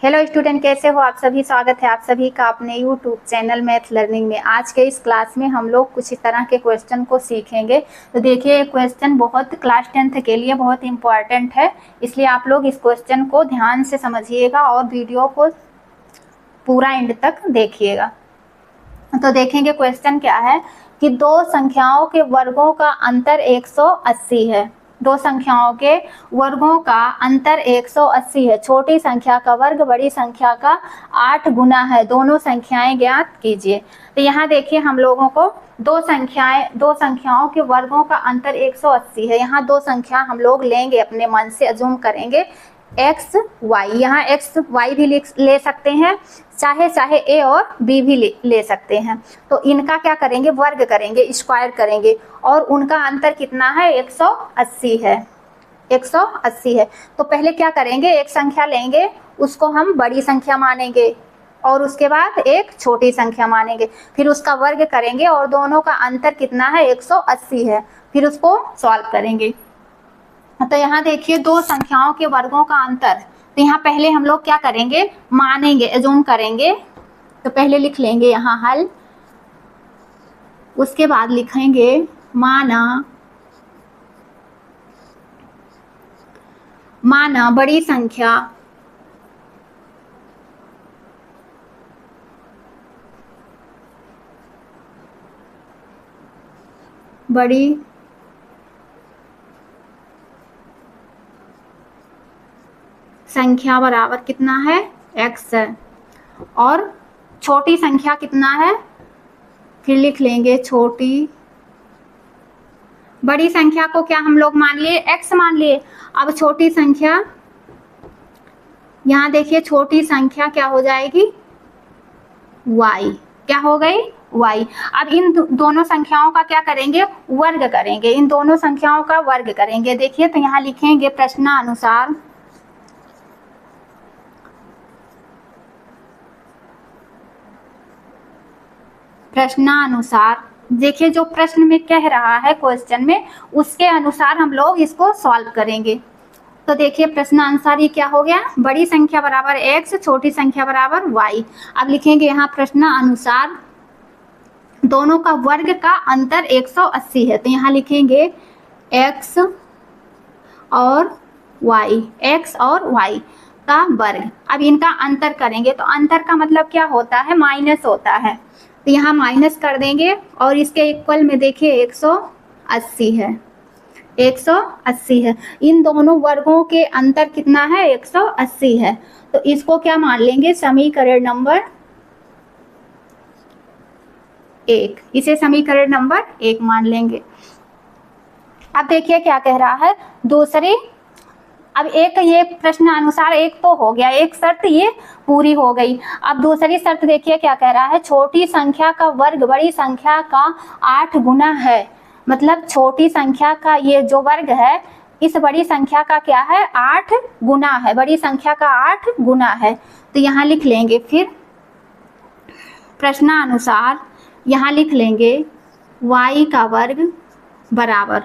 Hello student, कैसे हो आप सभी। स्वागत है आप सभी का अपने यूट्यूब चैनल मैथ लर्निंग में। आज के इस क्लास में हम लोग कुछ इस तरह के क्वेश्चन को सीखेंगे। तो देखिए, क्वेश्चन बहुत क्लास 10th के लिए बहुत इंपॉर्टेंट है, इसलिए आप लोग इस क्वेश्चन को ध्यान से समझिएगा और वीडियो को पूरा एंड तक देखिएगा। तो देखेंगे क्वेश्चन क्या है कि दो संख्याओं के वर्गों का अंतर 180 है। दो संख्याओं के वर्गों का अंतर 180 है। छोटी संख्या का वर्ग बड़ी संख्या का 8 गुना है। दोनों संख्याएं ज्ञात कीजिए। तो यहाँ देखिए, हम लोगों को दो संख्याओं के वर्गों का अंतर 180 है। यहाँ दो संख्या हम लोग लेंगे, अपने मन से अज्यूम करेंगे एक्स वाई। यहाँ एक्स वाई भी ले सकते हैं, चाहे ए और बी भी ले सकते हैं। तो इनका क्या करेंगे, वर्ग करेंगे, स्क्वायर करेंगे, और उनका अंतर कितना है, 180 है। 180 है। तो पहले क्या करेंगे, एक संख्या लेंगे, उसको हम बड़ी संख्या मानेंगे, और उसके बाद एक छोटी संख्या मानेंगे, फिर उसका वर्ग करेंगे, और दोनों का अंतर कितना है, 180 है। फिर उसको सॉल्व करेंगे। तो यहाँ देखिए, दो संख्याओं के वर्गों का अंतर। तो यहाँ पहले हम लोग क्या करेंगे, मानेंगे, अज्यूम करेंगे। तो पहले लिख लेंगे यहाँ हल, उसके बाद लिखेंगे माना बड़ी संख्या बड़ी संख्या बराबर कितना है, x है, और छोटी संख्या कितना है, फिर लिख लेंगे छोटी। बड़ी संख्या को क्या हम लोग मान लिए, x मान लिए। अब छोटी संख्या, यहाँ देखिए छोटी संख्या क्या हो जाएगी, y। क्या हो गई, y। अब इन दोनों संख्याओं का क्या करेंगे, वर्ग करेंगे। इन दोनों संख्याओं का वर्ग करेंगे। देखिए, तो यहाँ लिखेंगे प्रश्नानुसार। देखिए, जो प्रश्न में कह रहा है क्वेश्चन में, उसके अनुसार हम लोग इसको सॉल्व करेंगे। तो देखिए, प्रश्नानुसार ये क्या हो गया, बड़ी संख्या बराबर x, छोटी संख्या बराबर y। अब लिखेंगे यहाँ प्रश्नानुसार दोनों का वर्ग का अंतर 180 है। तो यहाँ लिखेंगे x और y का वर्ग। अब इनका अंतर करेंगे, तो अंतर का मतलब क्या होता है, माइनस होता है। तो यहाँ माइनस कर देंगे, और इसके इक्वल में देखिए 180 है। 180 है। इन दोनों वर्गों के अंतर कितना है, 180 है। तो इसको क्या मान लेंगे, समीकरण नंबर 1। इसे समीकरण नंबर 1 मान लेंगे। अब देखिए क्या कह रहा है, दूसरी। अब एक ये प्रश्न अनुसार एक तो हो गया, एक शर्त ये पूरी हो गई। अब दूसरी शर्त देखिए क्या कह रहा है, छोटी संख्या का वर्ग बड़ी संख्या का 8 गुना है। मतलब छोटी संख्या का ये जो वर्ग है, इस बड़ी संख्या का क्या है, 8 गुना है। बड़ी संख्या का 8 गुना है। तो यहाँ लिख लेंगे, फिर प्रश्नानुसार यहाँ लिख लेंगे y का वर्ग बराबर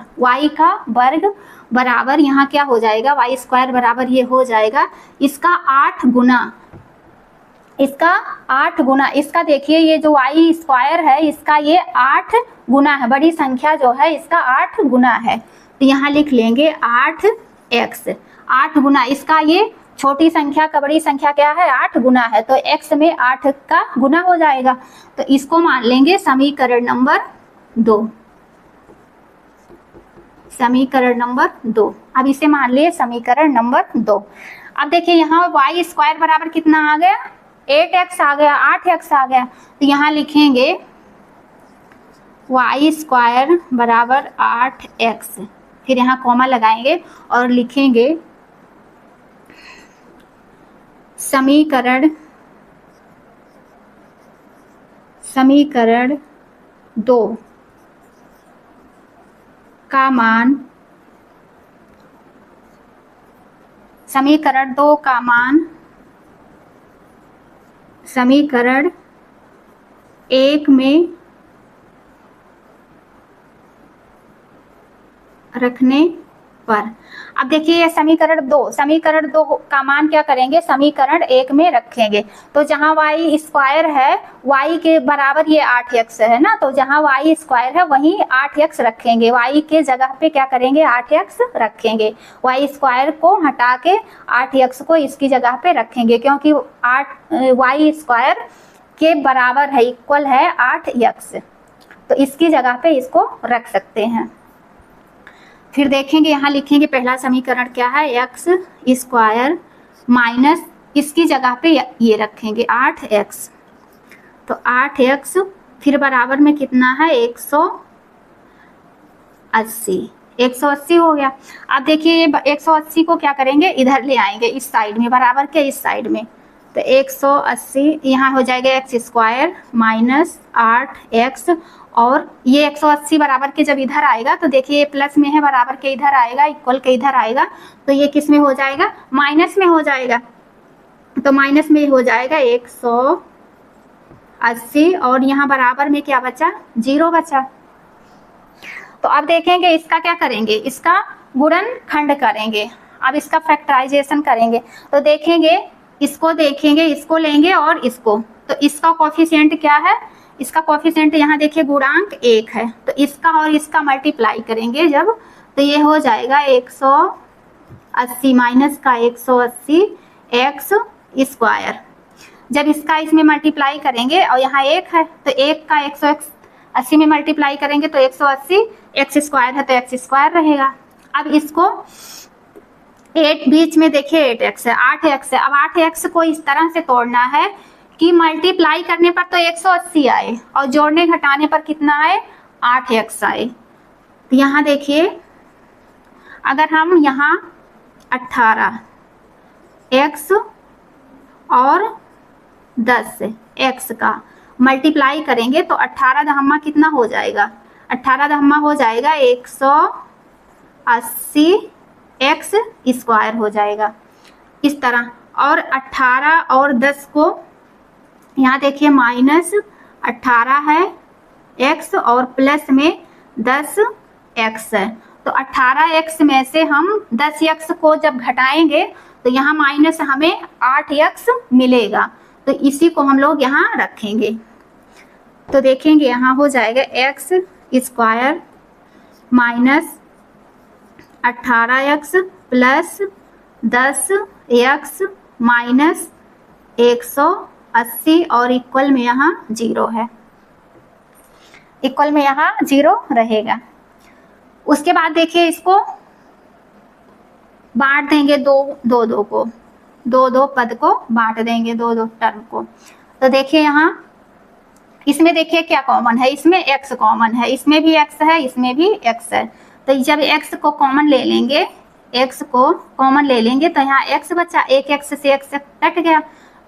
यहाँ क्या हो जाएगा, वाई स्क्वायर बराबर ये हो जाएगा इसका 8 गुना। इसका देखिए, ये जो वाई स्क्वायर है, इसका ये 8 गुना है। बड़ी संख्या जो है, इसका 8 गुना है। तो यहाँ लिख लेंगे 8x। 8 गुना इसका, ये छोटी संख्या का बड़ी संख्या क्या है, 8 गुना है। तो x में 8 का गुना हो जाएगा। तो इसको मान लेंगे समीकरण नंबर 2। समीकरण नंबर 2। अब इसे मान लिए समीकरण नंबर 2। अब देखिए, यहाँ वाई स्क्वायर बराबर कितना आ गया, 8x आ गया, 8x आ गया। तो यहाँ लिखेंगे वाई स्क्वायर बराबर 8x, फिर यहाँ कॉमा लगाएंगे और लिखेंगे समीकरण 2 का मान, समीकरण 2 का मान समीकरण 1 में रखने पर। अब देखिए ये समीकरण दो का मान क्या करेंगे, समीकरण 1 में रखेंगे। तो जहां y स्क्वायर है, y के बराबर ये 8x है ना, तो जहां y स्क्वायर है वहीं 8x रखेंगे, y के जगह पे क्या करेंगे 8x रखेंगे। y स्क्वायर को हटा के 8x को इसकी जगह पे रखेंगे, क्योंकि 8y स्क्वायर के बराबर है, इक्वल है 8x, तो इसकी जगह पे इसको रख सकते हैं। फिर देखेंगे यहाँ लिखेंगे पहला समीकरण क्या है, एक्स स्क्वायर माइनस इसकी जगह पे ये रखेंगे 8x, तो 8x फिर बराबर में कितना है 180 हो गया। अब देखिए ये 180 को क्या करेंगे इधर ले आएंगे इस साइड में, बराबर के इस साइड में, तो 180 यहाँ हो जाएगा एक्स स्क्वायर माइनस 8x, और ये 180 बराबर के जब इधर आएगा तो देखिए ये प्लस में है, बराबर के इधर आएगा, इक्वल के इधर आएगा, तो ये किस में हो जाएगा माइनस में हो जाएगा, तो माइनस में हो जाएगा 180, और यहाँ बराबर में क्या बचा 0 बचा। तो अब देखेंगे इसका क्या करेंगे, इसका गुणनखंड करेंगे, अब इसका फैक्टराइजेशन करेंगे। तो देखेंगे इसको लेंगे और इसको, तो इसका कोफिशिएंट क्या है, इसका कोफिशिएंट यहाँ देखिए गुणांक 1 है, तो इसका और इसका मल्टीप्लाई करेंगे जब, तो ये हो जाएगा 180 माइनस का 180 एक्स स्क्वायर। जब इसका इसमें मल्टीप्लाई करेंगे और यहाँ 1 है, तो 1 का 180 में मल्टीप्लाई करेंगे तो 180, एक्स स्क्वायर है तो एक्स स्क्वायर रहेगा। अब इसको 8 बीच में देखिए 8x है, 8x है। अब 8x को इस तरह से तोड़ना है कि मल्टीप्लाई करने पर तो 180 आए और जोड़ने घटाने पर कितना आए 8x आए। तो यहाँ देखिए अगर हम यहाँ 18x और 10x का मल्टीप्लाई करेंगे तो 18 दहम्मा कितना हो जाएगा, 18 दहम्मा हो जाएगा 180 एक्स स्क्वायर हो जाएगा इस तरह। और 18 और 10 को यहाँ देखिए माइनस 18 है x और प्लस में 10x है, तो 18x में से हम 10x को जब घटाएंगे तो यहाँ माइनस हमें 8x मिलेगा, तो इसी को हम लोग यहाँ रखेंगे। तो देखेंगे यहाँ हो जाएगा x square minus 18x plus 10x minus 180, और इक्वल में यहाँ 0 है, इक्वल में यहाँ 0 रहेगा। उसके बाद देखिए इसको बांट देंगे दो को, दो पद को बांट देंगे, दो टर्म को। तो देखिए यहाँ इसमें देखिए क्या कॉमन है, इसमें x कॉमन है, इसमें भी x है, इसमें भी x है। तो जब x को कॉमन ले लेंगे, x को कॉमन ले लेंगे तो यहाँ x बचा, एक x से x कट गया,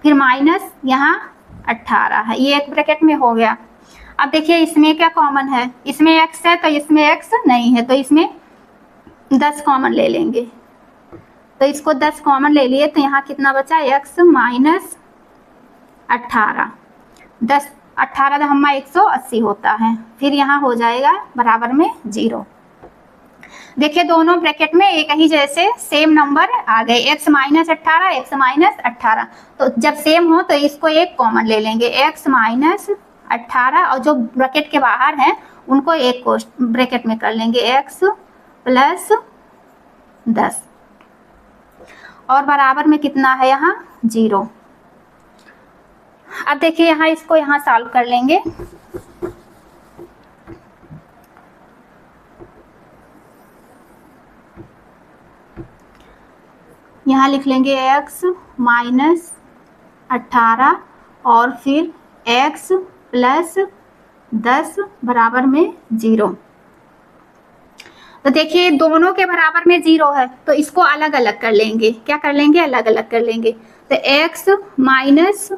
फिर माइनस यहाँ 18 है, ये एक ब्रैकेट में हो गया। अब देखिए इसमें क्या कॉमन है, इसमें x है तो इसमें x नहीं है, तो इसमें 10 कॉमन ले लेंगे, तो इसको 10 कॉमन ले लिए तो यहाँ कितना बचा x माइनस 18, 10 18 दहम्मा 180 होता है, फिर यहाँ हो जाएगा बराबर में 0। देखिए दोनों ब्रैकेट में एक ही जैसे सेम नंबर आ गए, x माइनस 18 x माइनस 18, तो जब सेम हो तो इसको एक कॉमन ले लेंगे, x माइनस 18, और जो ब्रैकेट के बाहर हैं उनको एक को ब्रैकेट में कर लेंगे, x प्लस 10, और बराबर में कितना है यहाँ 0। अब देखिए यहाँ इसको यहाँ सॉल्व कर लेंगे। यहाँ लिख लेंगे x माइनस 18 और फिर x प्लस 10 बराबर में 0। तो देखिए दोनों के बराबर में 0 है, तो इसको अलग अलग कर लेंगे, क्या कर लेंगे अलग अलग कर लेंगे। तो x माइनस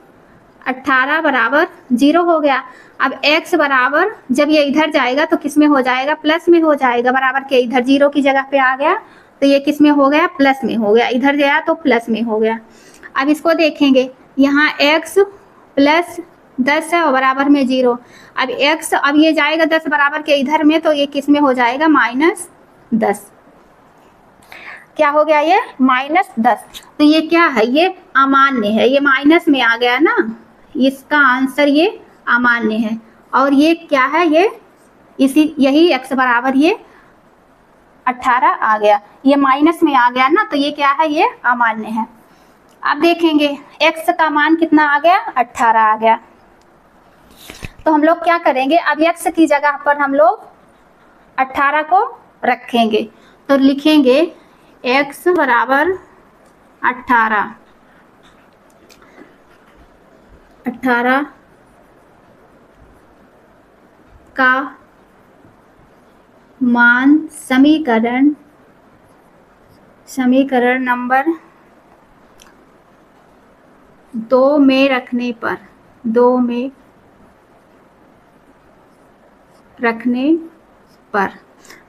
18 बराबर 0 हो गया। अब x बराबर जब ये इधर जाएगा तो किस में हो जाएगा, प्लस में हो जाएगा, बराबर के इधर 0 की जगह पे आ गया तो ये किस में हो गया, प्लस में हो गया, इधर गया तो प्लस में हो गया। अब इसको देखेंगे, यहाँ x प्लस 10 है और बराबर में 0। अब x, अब ये जाएगा 10 बराबर के इधर में, तो ये किस में हो जाएगा, माइनस 10। क्या हो गया ये -10। तो ये क्या है, ये अमान्य है, ये माइनस में आ गया ना, इसका आंसर ये अमान्य है। और ये क्या है, ये यही x बराबर ये 18 आ गया, ये माइनस में आ गया ना, तो ये क्या है, ये अमान्य है। अब देखेंगे x का मान कितना आ गया, 18 आ गया। तो हम लोग क्या करेंगे, अब x की जगह पर हम लोग 18 को रखेंगे। तो लिखेंगे x बराबर 18 का मान समीकरण नंबर 2 में रखने पर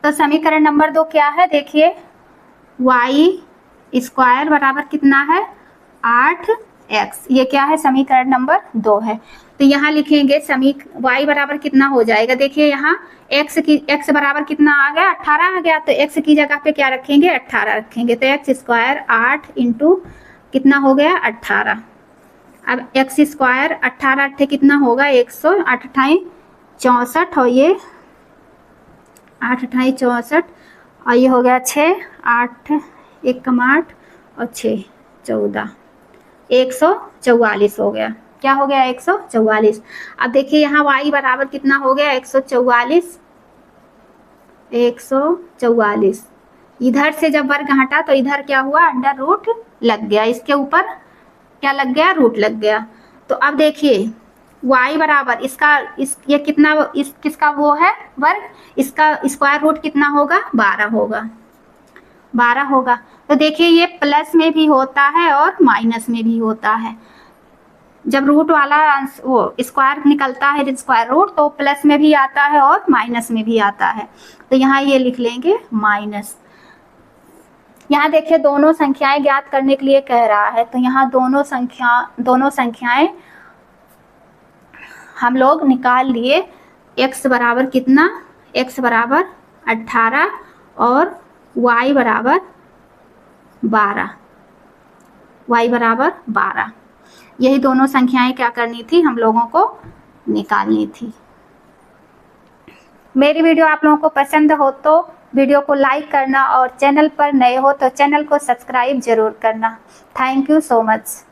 तो समीकरण नंबर 2 क्या है, देखिए y² बराबर कितना है, 8x। ये क्या है, समीकरण नंबर 2 है। तो यहाँ लिखेंगे y बराबर कितना हो जाएगा, देखिए यहाँ x बराबर कितना आ गया, 18 आ गया। तो x की जगह पे क्या रखेंगे, 18 रखेंगे। तो x² 8 इंटू कितना हो गया, 18। अब x² 18 8 कितना होगा, 108 64, और ये 8 64, और ये हो गया 6 8 1 8 और 6 14, 144 हो गया। क्या हो गया, 144। अब देखिए यहाँ y बराबर कितना हो गया, 144। इधर से जब वर्ग घटा तो इधर क्या हुआ, अंडर रूट लग गया, इसके ऊपर क्या लग गया, रूट लग गया। तो अब देखिए y बराबर ये कितना, किसका वो है वर्ग, इसका स्क्वायर रूट कितना होगा, 12 होगा। तो देखिए ये प्लस में भी होता है और माइनस में भी होता है। जब रूट वाला वो स्क्वायर निकलता है, स्क्वायर रूट, तो प्लस में भी आता है और माइनस में भी आता है। तो यहाँ ये लिख लेंगे माइनस। यहाँ देखिए दोनों संख्याएं ज्ञात करने के लिए कह रहा है, तो यहाँ दोनों संख्याएं हम लोग निकाल लिए। x बराबर कितना, x बराबर 18 और y बराबर 12। यही दोनों संख्याएं क्या करनी थी, हम लोगों को निकालनी थी। मेरी वीडियो आप लोगों को पसंद हो तो वीडियो को लाइक करना, और चैनल पर नए हो तो चैनल को सब्सक्राइब जरूर करना। Thank you so much.